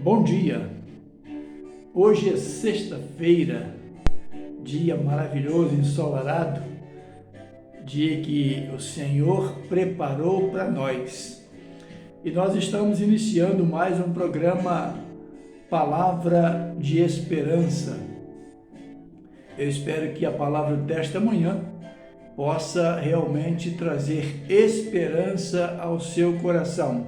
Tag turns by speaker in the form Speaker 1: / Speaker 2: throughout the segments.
Speaker 1: Bom dia, hoje é sexta-feira, dia maravilhoso, ensolarado, dia que o Senhor preparou para nós. E nós estamos iniciando mais um programa Palavra de Esperança. Eu espero que a palavra desta manhã possa realmente trazer esperança ao seu coração.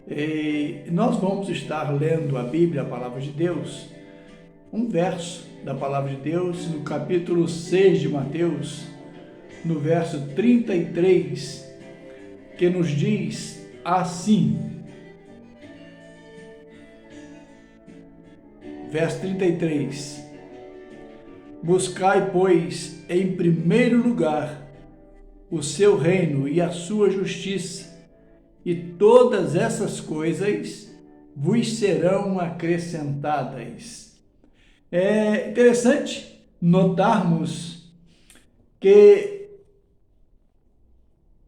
Speaker 1: E nós vamos estar lendo a Bíblia, a Palavra de Deus, um verso da Palavra de Deus, no capítulo 6 de Mateus, no verso 33, que nos diz assim, verso 33, buscai, pois, em primeiro lugar o seu reino e a sua justiça, e todas essas coisas vos serão acrescentadas. É interessante notarmos que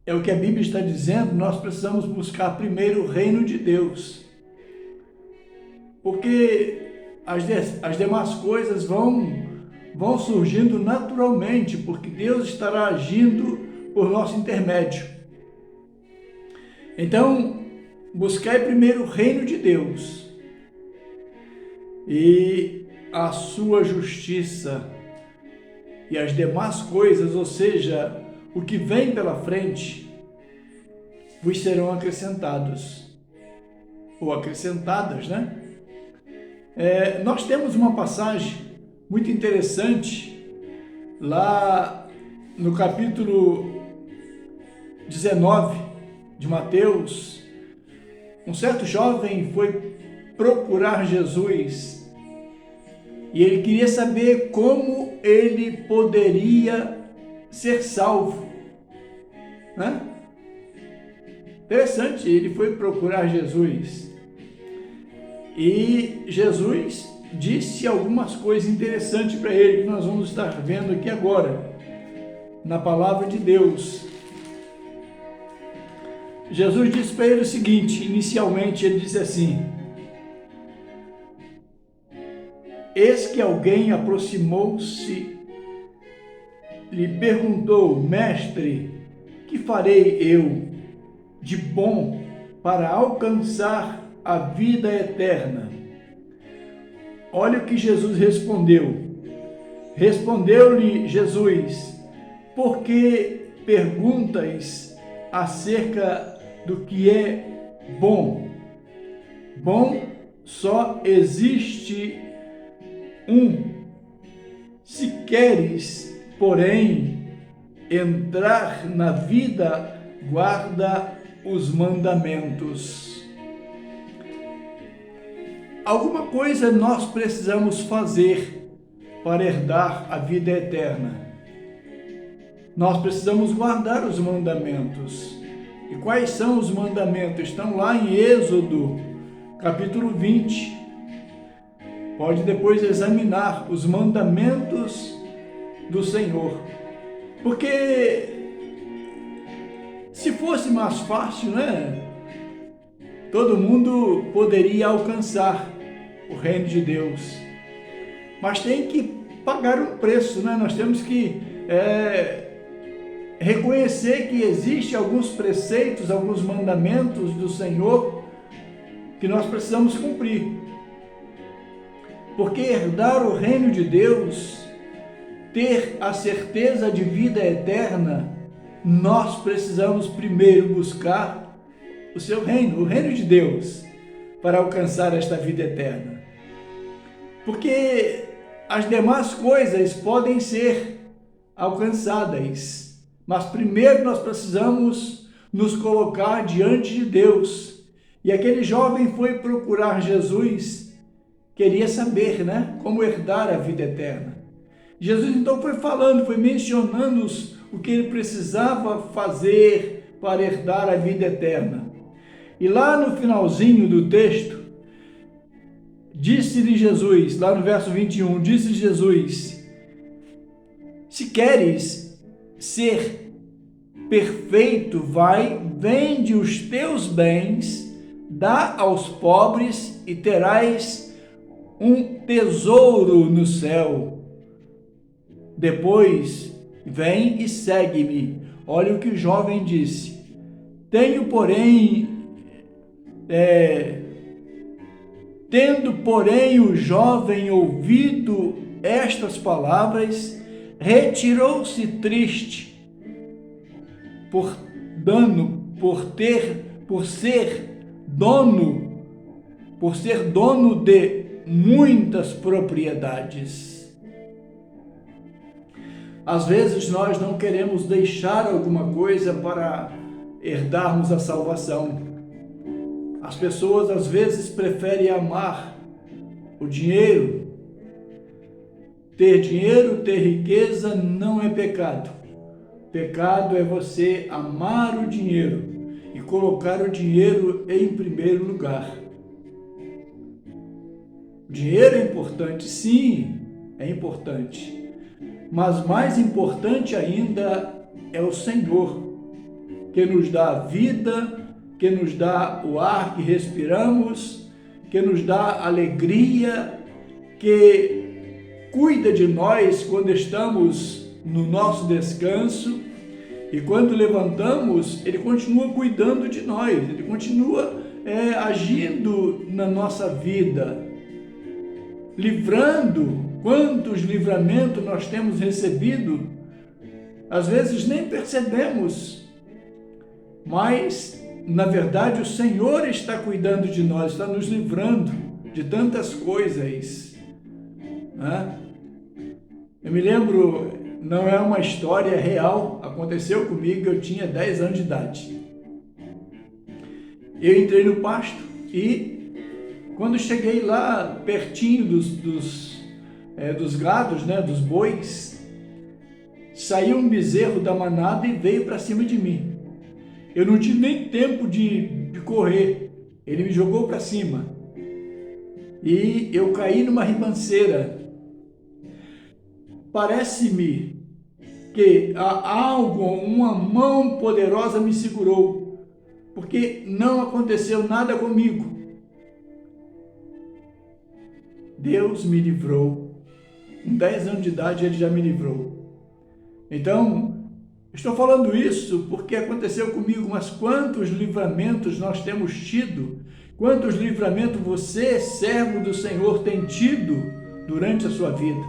Speaker 1: é o que a Bíblia está dizendo, nós precisamos buscar primeiro o reino de Deus, porque as demais coisas vão surgindo naturalmente, porque Deus estará agindo por nosso intermédio. Então, buscai primeiro o reino de Deus e a sua justiça, e as demais coisas, ou seja, o que vem pela frente, vos serão acrescentados, ou acrescentadas, né? Nós temos uma passagem muito interessante, lá no capítulo 19 de Mateus. Um certo jovem foi procurar Jesus e ele queria saber como ele poderia ser salvo, né? Interessante, ele foi procurar Jesus e Jesus disse algumas coisas interessantes para ele, que nós vamos estar vendo aqui agora, na palavra de Deus. Jesus disse para ele o seguinte, inicialmente ele disse assim: eis que alguém aproximou-se, lhe perguntou: mestre, que farei eu de bom para alcançar a vida eterna? Olha o que Jesus respondeu. Respondeu-lhe Jesus: por que perguntas acerca do que é bom? Bom só existe um. Se queres, porém, entrar na vida, guarda os mandamentos. Alguma coisa nós precisamos fazer para herdar a vida eterna. Nós precisamos guardar os mandamentos. E quais são os mandamentos? Estão lá em Êxodo, capítulo 20. Pode depois examinar os mandamentos do Senhor. Porque se fosse mais fácil, né? Todo mundo poderia alcançar o reino de Deus. Mas tem que pagar um preço, né? Nós temos que reconhecer que existem alguns preceitos, alguns mandamentos do Senhor que nós precisamos cumprir. Porque herdar o reino de Deus, ter a certeza de vida eterna, nós precisamos primeiro buscar o seu reino, o reino de Deus, para alcançar esta vida eterna. Porque as demais coisas podem ser alcançadas, mas primeiro nós precisamos nos colocar diante de Deus. E aquele jovem foi procurar Jesus, queria saber, né, como herdar a vida eterna. Jesus então foi falando, foi mencionando o que ele precisava fazer para herdar a vida eterna. E lá no finalzinho do texto, disse-lhe Jesus, lá no verso 21, disse-lhe Jesus: se queres ser perfeito, vai, vende os teus bens, dá aos pobres e terás um tesouro no céu. Depois, vem e segue-me. Olha o que o jovem disse. Tendo, porém, o jovem ouvido estas palavras, retirou-se triste, por ser dono de muitas propriedades. Às vezes nós não queremos deixar alguma coisa para herdarmos a salvação. As pessoas às vezes preferem amar o dinheiro. Ter dinheiro, ter riqueza não é pecado. Pecado é você amar o dinheiro e colocar o dinheiro em primeiro lugar. O dinheiro é importante, sim, é importante. Mas mais importante ainda é o Senhor, que nos dá a vida, que nos dá o ar que respiramos, que nos dá alegria, que cuida de nós quando estamos no nosso descanso e quando levantamos, Ele continua cuidando de nós, Ele continua agindo na nossa vida, livrando. Quantos livramentos nós temos recebido, às vezes nem percebemos, mas na verdade o Senhor está cuidando de nós, está nos livrando de tantas coisas, né? Eu me lembro, não é uma história real, aconteceu comigo, eu tinha 10 anos de idade. Eu entrei no pasto e quando cheguei lá pertinho dos gados, né, dos bois, saiu um bezerro da manada e veio para cima de mim. Eu não tive nem tempo de correr, ele me jogou para cima e eu caí numa ribanceira. Parece-me que uma mão poderosa me segurou, porque não aconteceu nada comigo. Deus me livrou. Com 10 anos de idade Ele já me livrou. Então, estou falando isso porque aconteceu comigo, mas quantos livramentos nós temos tido, quantos livramentos você, servo do Senhor, tem tido durante a sua vida.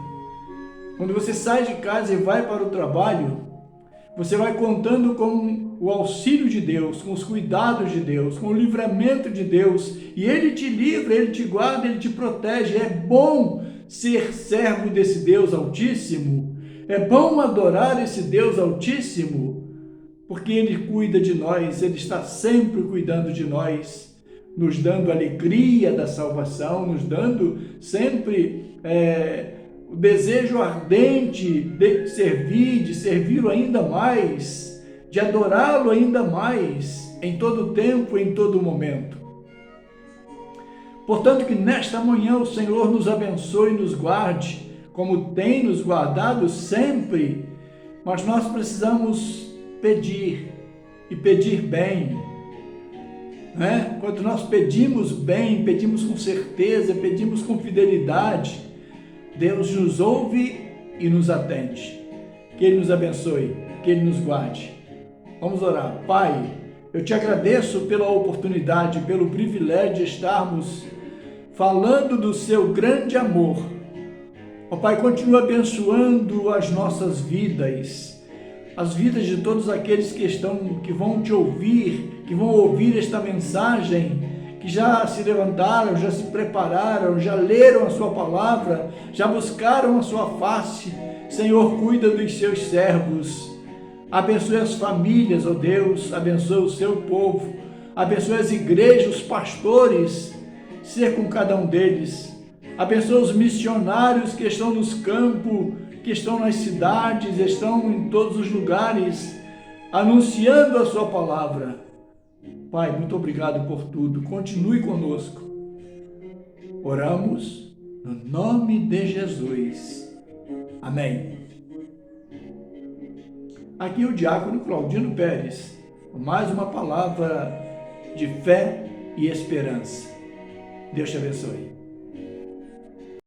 Speaker 1: Quando você sai de casa e vai para o trabalho, você vai contando com o auxílio de Deus, com os cuidados de Deus, com o livramento de Deus, e Ele te livra, Ele te guarda, Ele te protege. É bom ser servo desse Deus Altíssimo, é bom adorar esse Deus Altíssimo, porque Ele cuida de nós, Ele está sempre cuidando de nós, nos dando alegria da salvação, nos dando sempre o desejo ardente de servi-lo ainda mais, de adorá-lo ainda mais, em todo tempo, em todo momento. Portanto, que nesta manhã o Senhor nos abençoe e nos guarde, como tem nos guardado sempre, mas nós precisamos pedir, e pedir bem, né? Quando nós pedimos bem, pedimos com certeza, pedimos com fidelidade, Deus nos ouve e nos atende. Que Ele nos abençoe, que Ele nos guarde. Vamos orar. Pai, eu te agradeço pela oportunidade, pelo privilégio de estarmos falando do seu grande amor. Ó Pai, continua abençoando as nossas vidas, as vidas de todos aqueles que vão te ouvir, que vão ouvir esta mensagem, que já se levantaram, já se prepararam, já leram a sua palavra, já buscaram a sua face. Senhor, cuida dos seus servos, abençoe as famílias, ó Deus, abençoe o seu povo, abençoe as igrejas, os pastores, ser com cada um deles, abençoe os missionários que estão nos campos, que estão nas cidades, estão em todos os lugares, anunciando a sua palavra. Pai, muito obrigado por tudo. Continue conosco. Oramos no nome de Jesus. Amém. Aqui o diácono Claudino Pérez, mais uma palavra de fé, e esperança. Deus te abençoe.